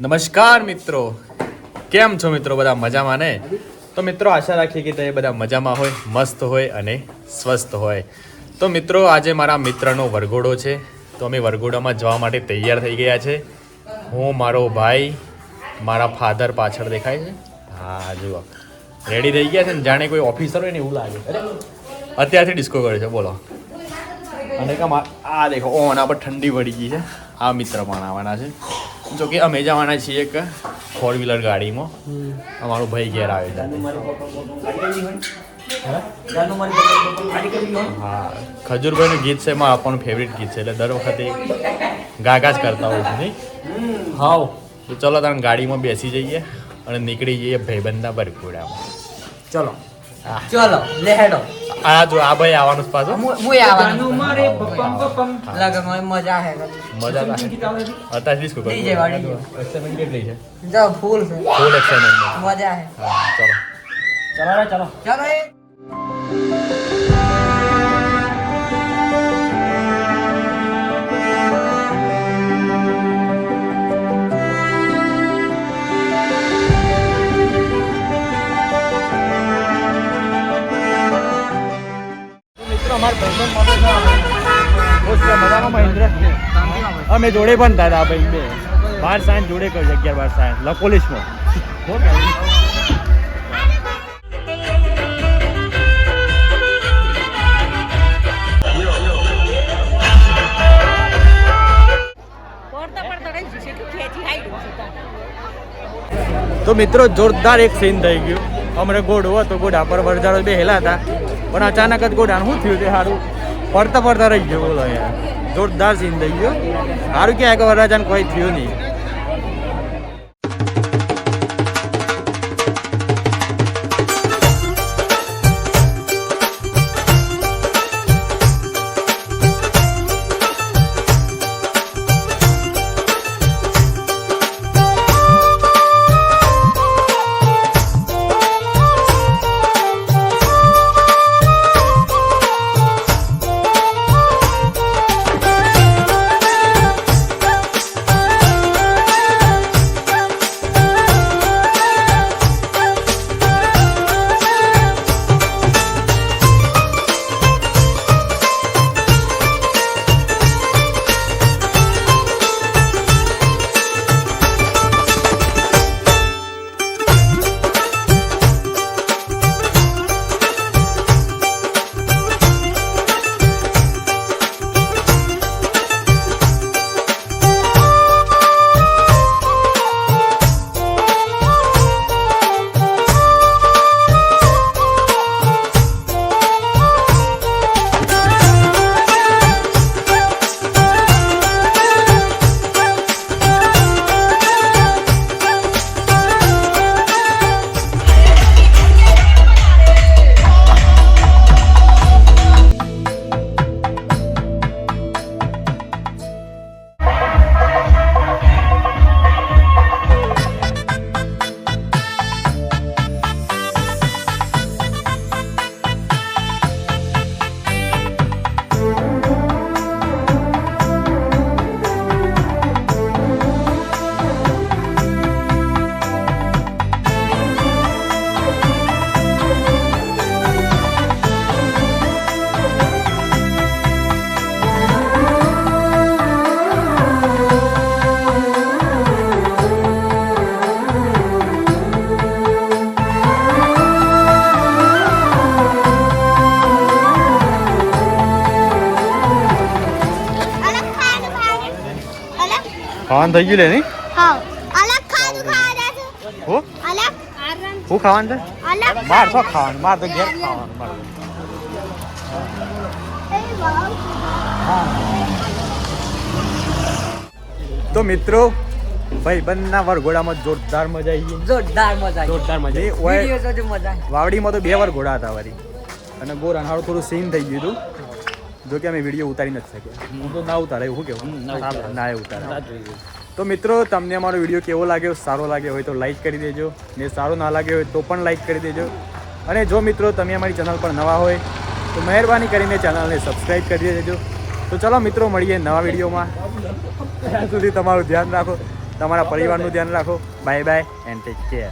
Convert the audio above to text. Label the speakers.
Speaker 1: નમસ્કાર મિત્રો, કેમ છો મિત્રો? બધા મજામાં ને? તો મિત્રો આશા રાખીએ કે તમે બધા મજામાં હોય, મસ્ત હોય અને સ્વસ્થ હોય. તો મિત્રો આજે મારા મિત્રનો વરઘોડો છે, તો અમે વરઘોડામાં જવા માટે તૈયાર થઈ ગયા છે. હું, મારો ભાઈ, મારા ફાધર પાછળ દેખાય છે. હા જુઓ, રેડી થઈ ગયા છે ને, જાણે કોઈ ઓફિસર હોય ને એવું લાગે. અત્યારથી ડિસ્કો કરે છે, બોલો. અને આ દેખો, ઓના પર ઠંડી પડી ગઈ છે. આ મિત્ર પણ આવવાના છે, જો કે અમે જવાના છીએ એક 4-વ્હીલર ગાડીમાં. અમારો ભાઈ ઘેર આવે છે. હા, ખજૂરભાઈનું ગીત છે, એમાં આપણું ફેવરેટ ગીત છે, એટલે દર વખતે ગાગા જ કરતા હોય છે નહીં? હા, તો ચલો તમે ગાડીમાં બેસી જઈએ અને નીકળી જઈએ ભાઈબંધના વરઘોડામાં. ચલો
Speaker 2: ચલો લે હેડો.
Speaker 1: આ જો આ ભાઈ આવવાનું જ પાછું.
Speaker 2: મુય આવવાનું મારે લગનમાં મજા હે.
Speaker 1: મજા આવે અત્યારે ડિસ્કો કરો.
Speaker 2: DJ વાળી
Speaker 1: એક્સાઇટમેન્ટ કેટલી છે?
Speaker 2: જો ફૂલ છે,
Speaker 1: ફૂલ એક્સાઇટમેન્ટ.
Speaker 2: મજા હે.
Speaker 1: હા ચલો ચલો
Speaker 2: ચલો એ
Speaker 1: અમે જોડે પણ દાદા ભાઈ બે 12 સાયન્સ જોડે કર્યું, 11-12 સાયન્સ લકોલિશમાં. તો મિત્રો જોરદાર એક સીન થઈ ગયું. અમારે ગોળો હતો, ગોળા પર વરજાડો બેહેલા હતા, પણ અચાનક જ ગોળાનું શું થયું તે સારું પડતા પડતા રહી ગયો. બોલો યાર, જોરદાર સીન થઈ ગયો. સારું કે આગળ વરરાજાને કોઈ થયું નહીં. ખાવાનું થઈ ગયું લે નહીં?
Speaker 3: હા, અલગ ખાવાનું ખાવાના છે.
Speaker 1: હું
Speaker 3: અલગ
Speaker 1: હું ખાવાનું છે?
Speaker 3: અલગ
Speaker 1: માર શું ખાવાનું? માર તો ઘેર ખાવાનું. માર
Speaker 3: એ વાવ.
Speaker 1: તો મિત્રો ભાઈબંધના વરઘોડામાં જોરદાર મજા આવી ગઈ.
Speaker 2: જોરદાર મજા આવી.
Speaker 1: જોરદાર મજા આવી.
Speaker 2: વિડિયો જોજો મજા આવી.
Speaker 1: વાવડીમાં તો 2 વરઘોડા હતા વરી, અને ગોર અનહાળું થોડું સીન થઈ ગયું હતું. જો કે અમે વિડીયો ઉતારી નથી શક્યા. હું તો ના ઉતારે, એવું કેવું ના ઉતારે. તો મિત્રો તમને અમારો વિડીયો કેવો લાગ્યો? સારો લાગ્યો હોય તો લાઈક કરી દેજો, ને સારો ના લાગ્યો હોય તો પણ લાઈક કરી દેજો. અને જો મિત્રો તમે અમારી ચેનલ પર નવા હોય તો મહેરબાની કરીને ચેનલને સબસ્ક્રાઈબ કરી દેજો. તો ચલો મિત્રો મળીએ નવા વિડીયોમાં. ત્યાં સુધી તમારું ધ્યાન રાખો. તમારા પરિવારનું ધ્યાન રાખો. Bye bye and take care.